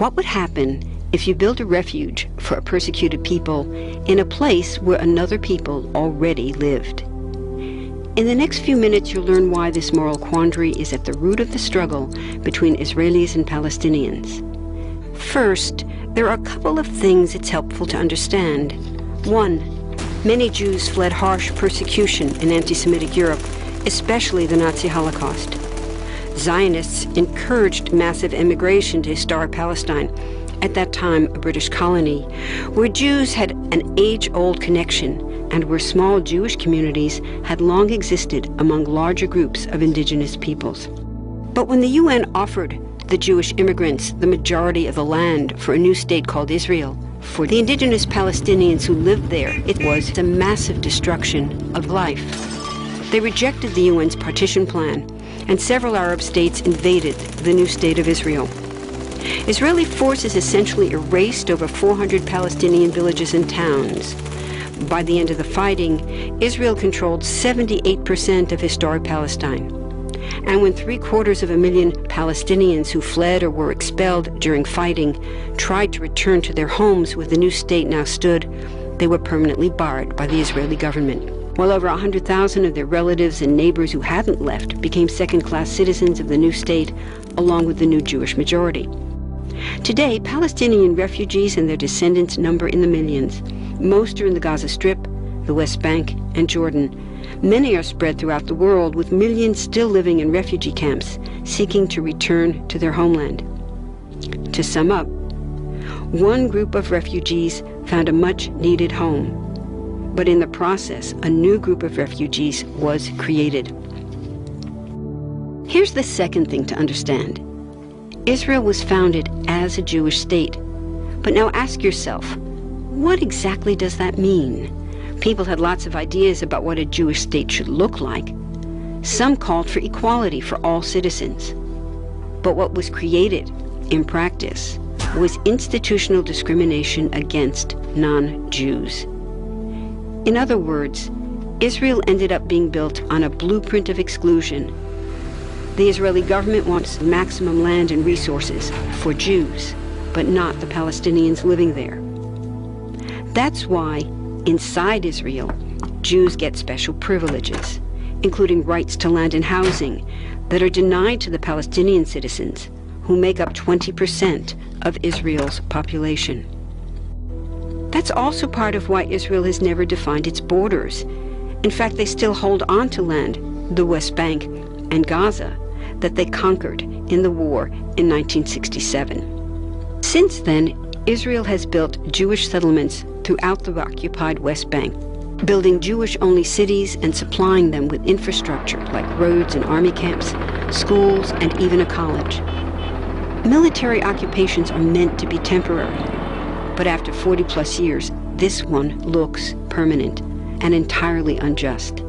What would happen if you built a refuge for a persecuted people in a place where another people already lived? In the next few minutes, you'll learn why this moral quandary is at the root of the struggle between Israelis and Palestinians. First, there are a couple of things it's helpful to understand. One, many Jews fled harsh persecution in anti-Semitic Europe, especially the Nazi Holocaust. Zionists encouraged massive immigration to historic Palestine, at that time a British colony, where Jews had an age-old connection and where small Jewish communities had long existed among larger groups of indigenous peoples. But when the UN offered the Jewish immigrants the majority of the land for a new state called Israel, for the indigenous Palestinians who lived there, it was a massive destruction of life. They rejected the UN's partition plan, and several Arab states invaded the new state of Israel. Israeli forces essentially erased over 400 Palestinian villages and towns. By the end of the fighting, Israel controlled 78% of historic Palestine. And when 750,000 Palestinians who fled or were expelled during fighting tried to return to their homes where the new state now stood, they were permanently barred by the Israeli government. While over 100,000 of their relatives and neighbors who hadn't left became second-class citizens of the new state, along with the new Jewish majority. Today, Palestinian refugees and their descendants number in the millions. Most are in the Gaza Strip, the West Bank, and Jordan. Many are spread throughout the world, with millions still living in refugee camps, seeking to return to their homeland. To sum up, one group of refugees found a much-needed home, but in the process, a new group of refugees was created. Here's the second thing to understand. Israel was founded as a Jewish state. But now ask yourself, what exactly does that mean? People had lots of ideas about what a Jewish state should look like. Some called for equality for all citizens. But what was created, in practice, was institutional discrimination against non-Jews. In other words, Israel ended up being built on a blueprint of exclusion. The Israeli government wants maximum land and resources for Jews, but not the Palestinians living there. That's why, inside Israel, Jews get special privileges, including rights to land and housing, that are denied to the Palestinian citizens, who make up 20% of Israel's population. That's also part of why Israel has never defined its borders. In fact, they still hold on to land, the West Bank and Gaza, that they conquered in the war in 1967. Since then, Israel has built Jewish settlements throughout the occupied West Bank, building Jewish-only cities and supplying them with infrastructure like roads and army camps, schools, and even a college. Military occupations are meant to be temporary, but after 40-plus years, this one looks permanent and entirely unjust.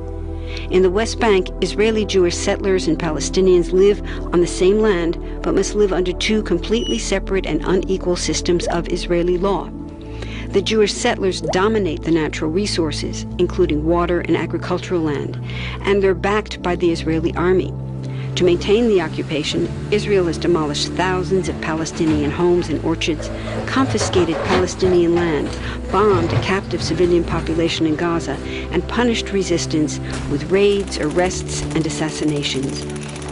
In the West Bank, Israeli Jewish settlers and Palestinians live on the same land, but must live under two completely separate and unequal systems of Israeli law. The Jewish settlers dominate the natural resources, including water and agricultural land, and they're backed by the Israeli army. To maintain the occupation, Israel has demolished thousands of Palestinian homes and orchards, confiscated Palestinian land, bombed a captive civilian population in Gaza, and punished resistance with raids, arrests, and assassinations,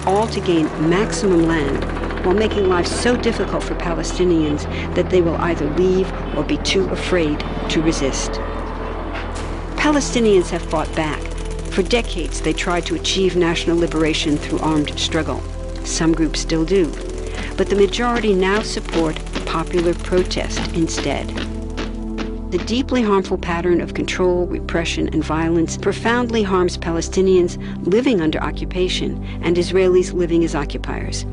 all to gain maximum land while making life so difficult for Palestinians that they will either leave or be too afraid to resist. Palestinians have fought back. For decades, they tried to achieve national liberation through armed struggle. Some groups still do. But the majority now support popular protest instead. The deeply harmful pattern of control, repression, and violence profoundly harms Palestinians living under occupation and Israelis living as occupiers.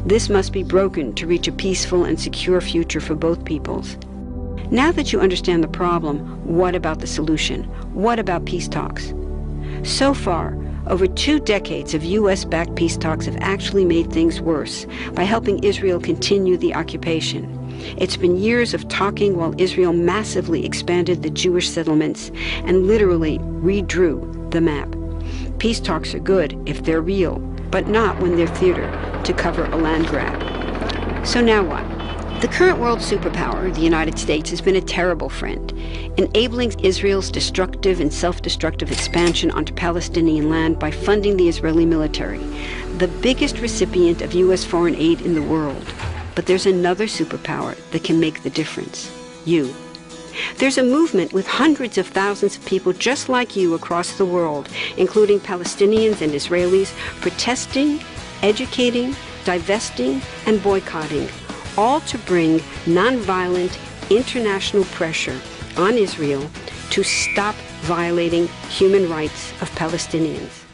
This must be broken to reach a peaceful and secure future for both peoples. Now that you understand the problem, what about the solution? What about peace talks? So far, over 2 decades of U.S.-backed peace talks have actually made things worse by helping Israel continue the occupation. It's been years of talking while Israel massively expanded the Jewish settlements and literally redrew the map. Peace talks are good if they're real, but not when they're theater to cover a land grab. So now what? The current world superpower, the United States, has been a terrible friend, enabling Israel's destructive and self-destructive expansion onto Palestinian land by funding the Israeli military, the biggest recipient of U.S. foreign aid in the world. But there's another superpower that can make the difference: you. There's a movement with hundreds of thousands of people just like you across the world, including Palestinians and Israelis, protesting, educating, divesting, and boycotting, all to bring nonviolent international pressure on Israel to stop violating human rights of Palestinians.